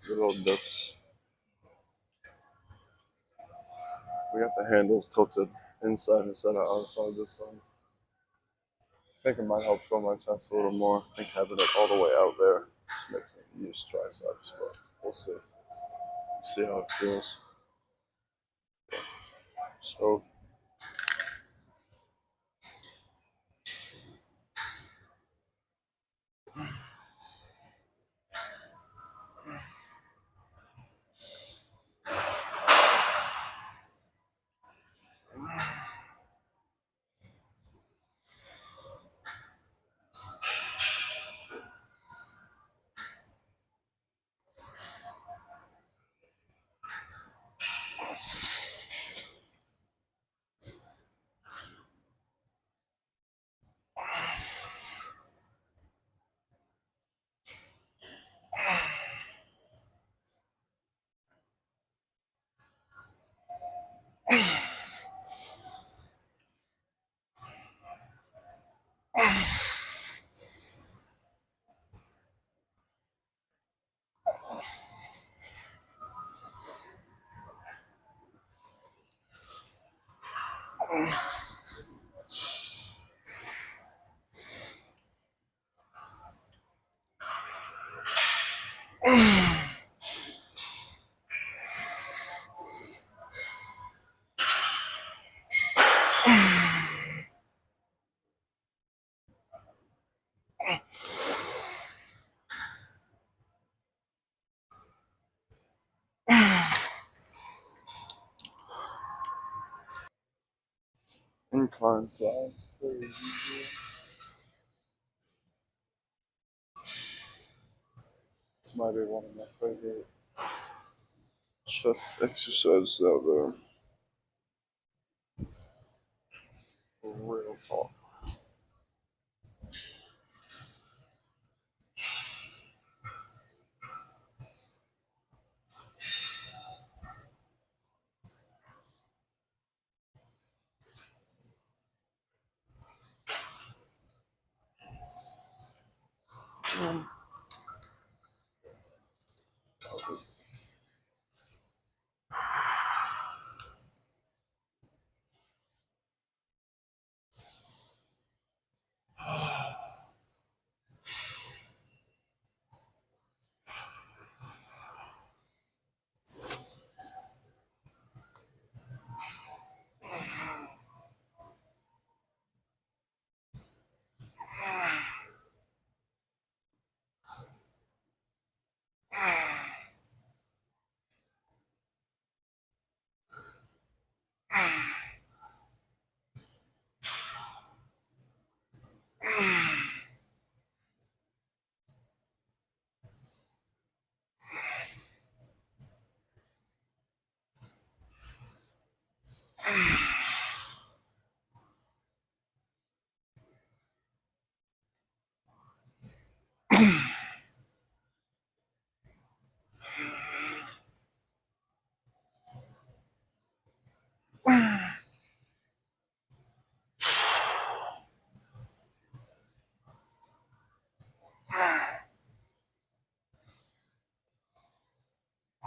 Little dips. We got the handles tilted inside instead of outside this time. I think it might help show my chest a little more. I think having it all the way out there just makes me use triceps, but we'll see. See how it feels. So incline flies. Very easy. This might be one of my favorite chest exercises out there. Real talk.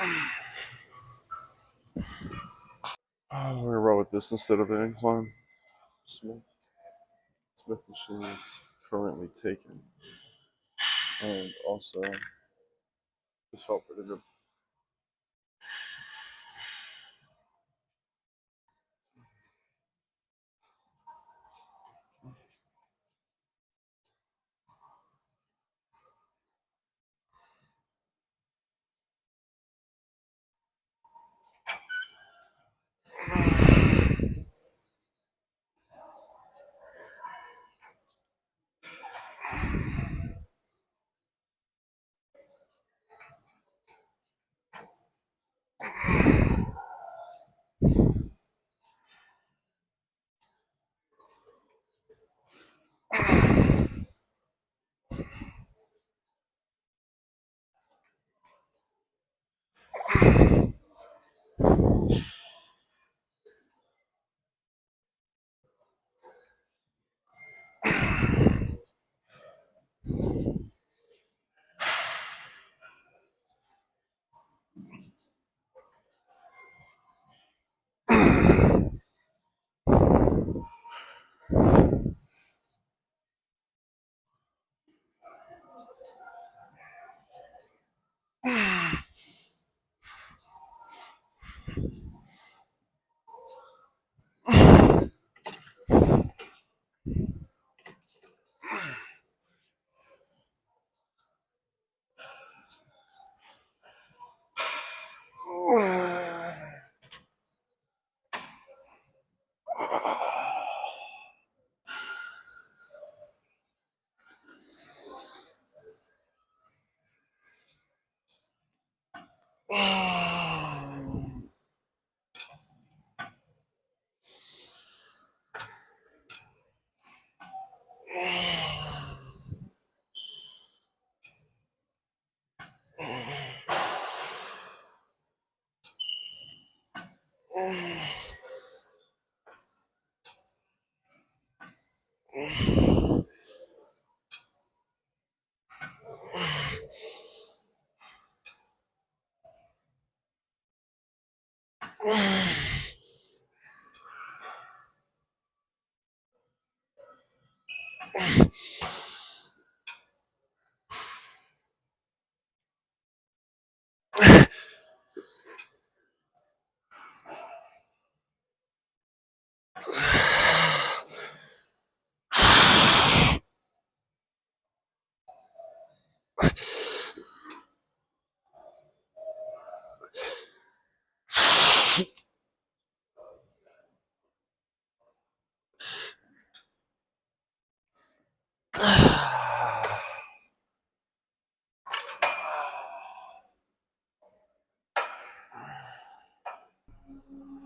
We're gonna roll with this instead of the incline. Smith machine is currently taken, and also this felt pretty good.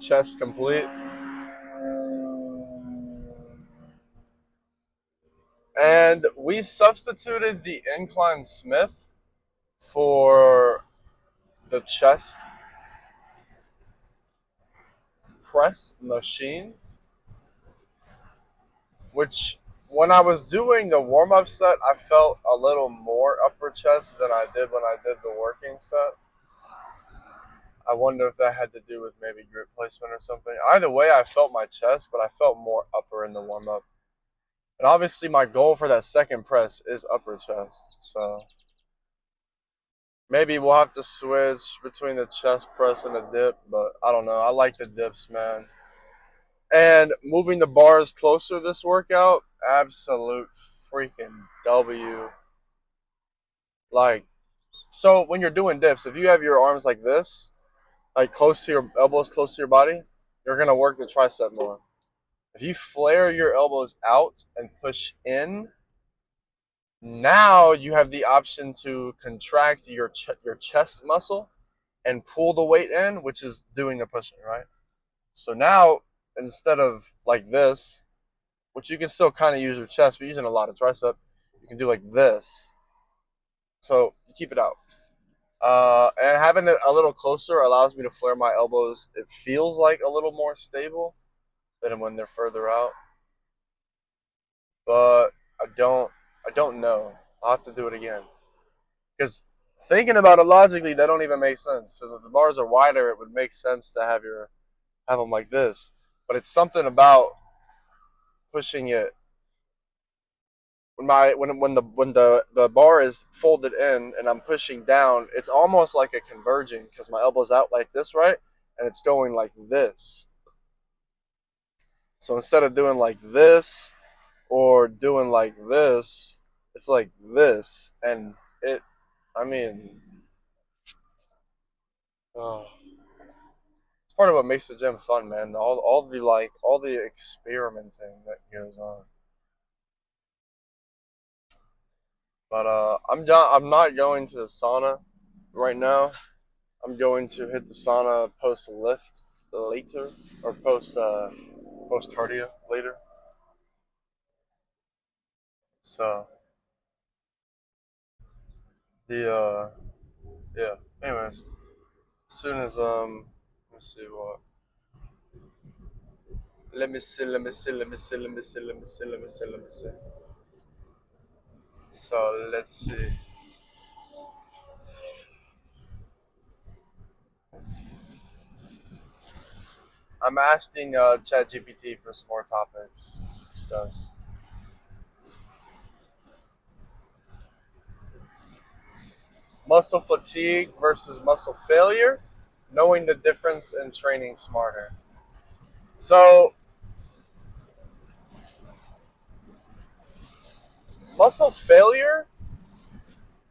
Chest complete. And we substituted the incline Smith for the chest press machine, which when I was doing the warm-up set, I felt a little more upper chest than I did when I did the working set. I wonder if that had to do with maybe grip placement or something. Either way, I felt my chest, but I felt more upper in the warm-up. And obviously my goal for that second press is upper chest, so maybe we'll have to switch between the chest press and the dip, but I don't know. I like the dips, man. And moving the bars closer this workout, absolute freaking W. Like, so when you're doing dips, if you have your arms like this, like close to your elbows, close to your body, you're going to work the tricep more. If you flare your elbows out and push in, now you have the option to contract your chest muscle and pull the weight in, which is doing the pushing, right? So now, instead of like this, which you can still kind of use your chest, but using a lot of tricep, you can do like this. So you keep it out. And having it a little closer allows me to flare my elbows. It feels like a little more stable than when they're further out. But I don't know. I'll have to do it again. Because Thinking about it logically, that don't even make sense because if the bars are wider, it would make sense to have them like this. But it's something about pushing it when the bar is folded in and I'm pushing down. It's almost like a converging because my elbow's out like this, right, and it's going like this. So instead of doing like this or doing like this, it's like this, and it. I mean, oh, it's part of what makes the gym fun, man. All the experimenting that goes on. But I'm not going to the sauna right now. I'm going to hit the sauna post lift later, or post cardio later. So the yeah. Anyways, as soon as let's see what. Let me see. Let me see. Let me see. Let me see. Let me see. Let me see. Let me see. So let's see. I'm asking ChatGPT for some more topics to discuss. Muscle fatigue versus muscle failure, knowing the difference in training smarter. So, muscle failure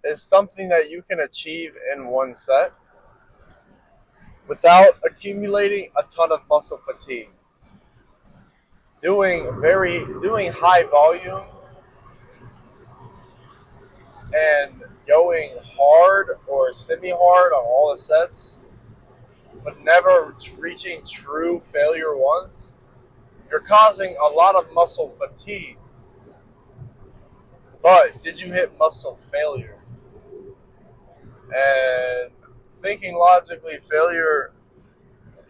is something that you can achieve in one set without accumulating a ton of muscle fatigue. Doing high volume and going hard or semi hard on all the sets, but never reaching true failure once, you're causing a lot of muscle fatigue. But did you hit muscle failure? And thinking logically, failure,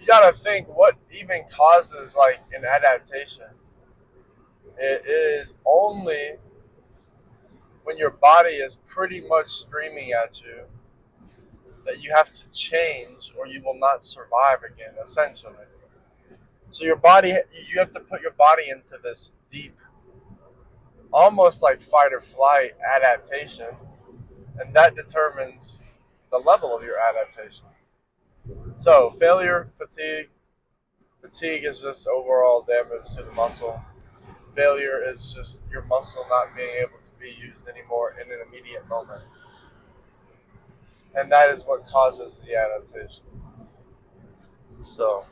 you gotta think what even causes like an adaptation. It is only when your body is pretty much screaming at you that you have to change or you will not survive again, essentially. So you have to put your body into this deep, almost like fight or flight adaptation, and that determines the level of your adaptation. So failure, fatigue is just overall damage to the muscle. Failure is just your muscle not being able to be used anymore in an immediate moment. And that is what causes the adaptation. So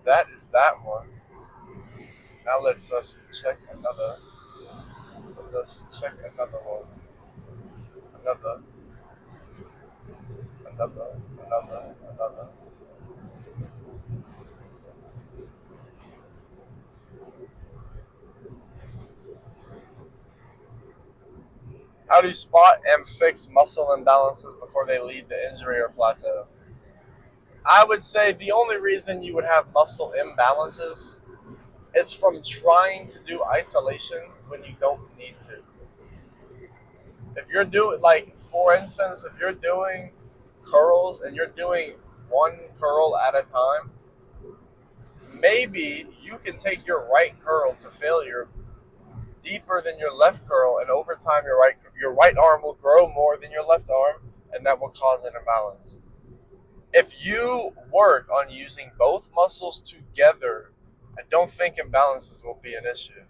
that is that one. Now let's us check another. Let's check another one. Another, another. How do you spot and fix muscle imbalances before they lead to injury or plateau? I would say the only reason you would have muscle imbalances is from trying to do isolation when you don't need to. If you're doing, like, for instance, if you're doing curls and you're doing one curl at a time, maybe you can take your right curl to failure deeper than your left curl, and over time your right arm will grow more than your left arm, and that will cause an imbalance. If you work on using both muscles together, I don't think imbalances will be an issue.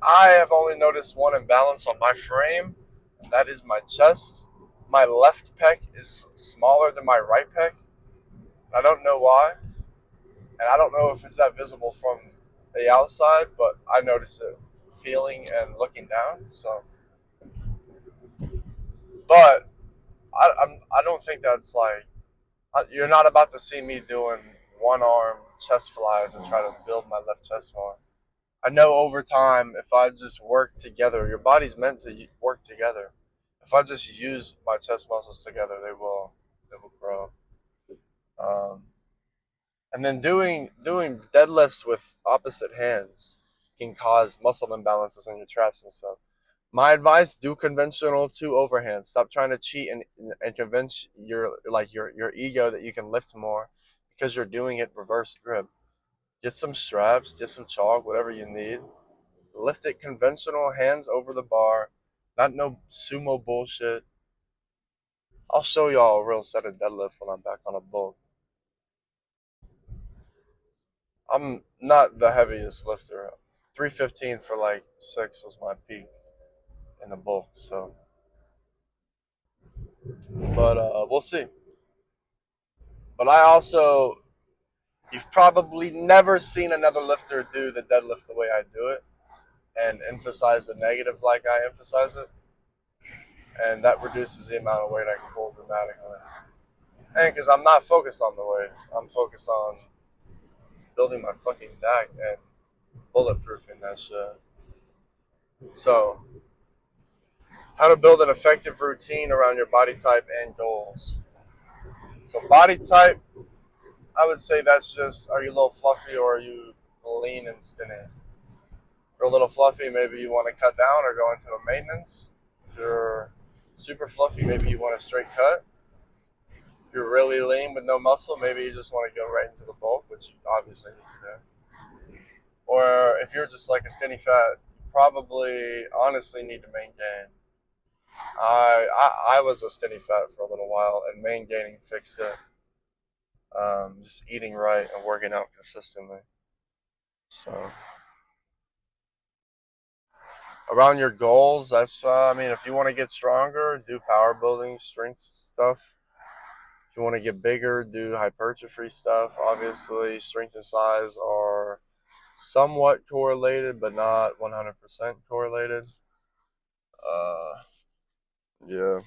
I have only noticed one imbalance on my frame, and that is my chest. My left pec is smaller than my right pec. I don't know why, and I don't know if it's that visible from the outside, but I notice it feeling and looking down. So, but I don't think that's like you're not about to see me doing one arm chest flies and try to build my left chest more. I know over time, if I just work together, your body's meant to work together. If I just use my chest muscles together, they will grow. Um, and then doing deadlifts with opposite hands can cause muscle imbalances in your traps and stuff. My advice: do conventional to overhand. Stop trying to cheat and convince your ego that you can lift more because you're doing it reverse grip. Get some straps, get some chalk, whatever you need. Lift it conventional, hands over the bar, not no sumo bullshit. I'll show y'all a real set of deadlift when I'm back on a bulk. I'm not the heaviest lifter. 315 for like 6 was my peak in the bulk, so. But we'll see. But I also, you've probably never seen another lifter do the deadlift the way I do it and emphasize the negative like I emphasize it. And that reduces the amount of weight I can pull dramatically. And because I'm not focused on the weight, I'm focused on building my fucking back and bulletproofing that shit. So, how to build an effective routine around your body type and goals. So, body type, I would say that's just, are you a little fluffy or are you lean and skinny? If you're a little fluffy, maybe you want to cut down or go into a maintenance. If you're super fluffy, maybe you want a straight cut. If you're really lean with no muscle, maybe you just want to go right into the bulk, which you obviously need to do. Or if you're just like a skinny fat, you probably honestly need to maintain. I was a skinny fat for a little while, and main gaining fixed it. Just eating right and working out consistently. So around your goals, that's I mean, if you want to get stronger, do power building, strength stuff. If you want to get bigger, do hypertrophy stuff. Obviously, strength and size are somewhat correlated, but not 100% correlated. Uh, yeah,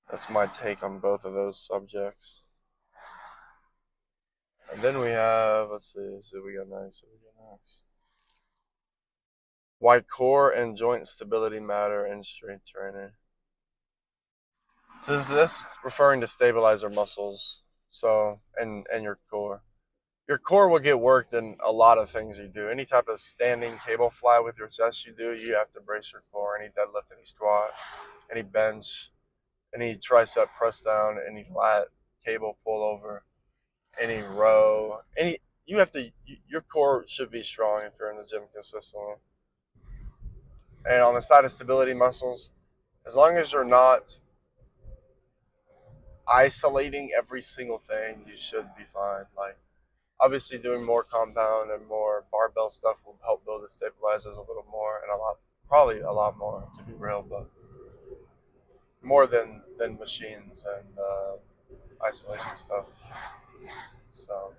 that's my take on both of those subjects. And then we have, let's see what we got next. Why core and joint stability matter in strength training. So this referring to stabilizer muscles. So and your core. Your core will get worked in a lot of things you do. Any type of standing cable fly with your chest you do, you have to brace your core. Any deadlift, any squat, any bench, any tricep press down, any lat cable pull over, any row, any you have to your core should be strong if you're in the gym consistently. And on the side of stability muscles, as long as you're not isolating every single thing, you should be fine. Like obviously doing more compound and more barbell stuff will help build the stabilizers a little more and a lot probably a lot more to be real, but more than machines and isolation stuff. So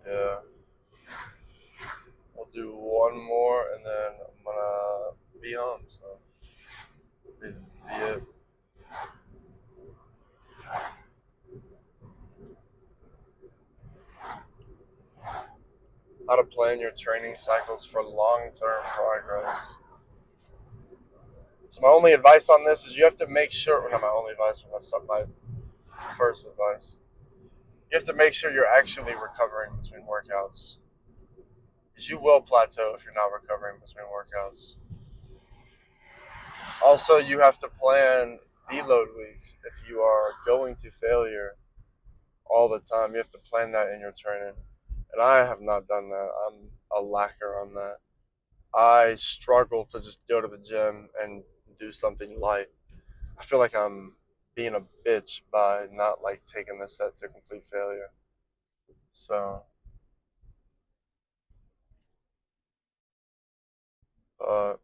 yeah, we'll do one more and then I'm gonna be home. So be it. How to plan your training cycles for long-term progress. So my only advice on this is you have to make sure. Well, not my only advice, but that's my first advice. You have to make sure you're actually recovering between workouts, because you will plateau if you're not recovering between workouts. Also, you have to plan deload weeks. If you are going to failure all the time, you have to plan that in your training. And I have not done that. I'm a lacquer on that. I struggle to just go to the gym and do something light. I feel like I'm being a bitch by not like taking the set to complete failure. So, uh,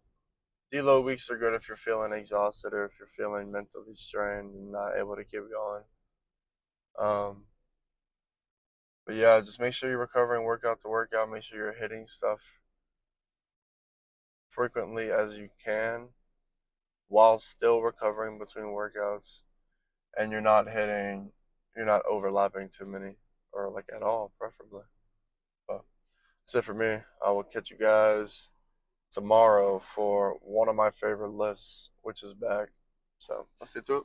deload weeks are good if you're feeling exhausted or if you're feeling mentally strained and not able to keep going. Um, but yeah, just make sure you're recovering workout to workout. Make sure you're hitting stuff frequently as you can while still recovering between workouts, and you're not overlapping too many or like at all, preferably. But that's it for me. I will catch you guys tomorrow for one of my favorite lifts, which is back. So let's get to it.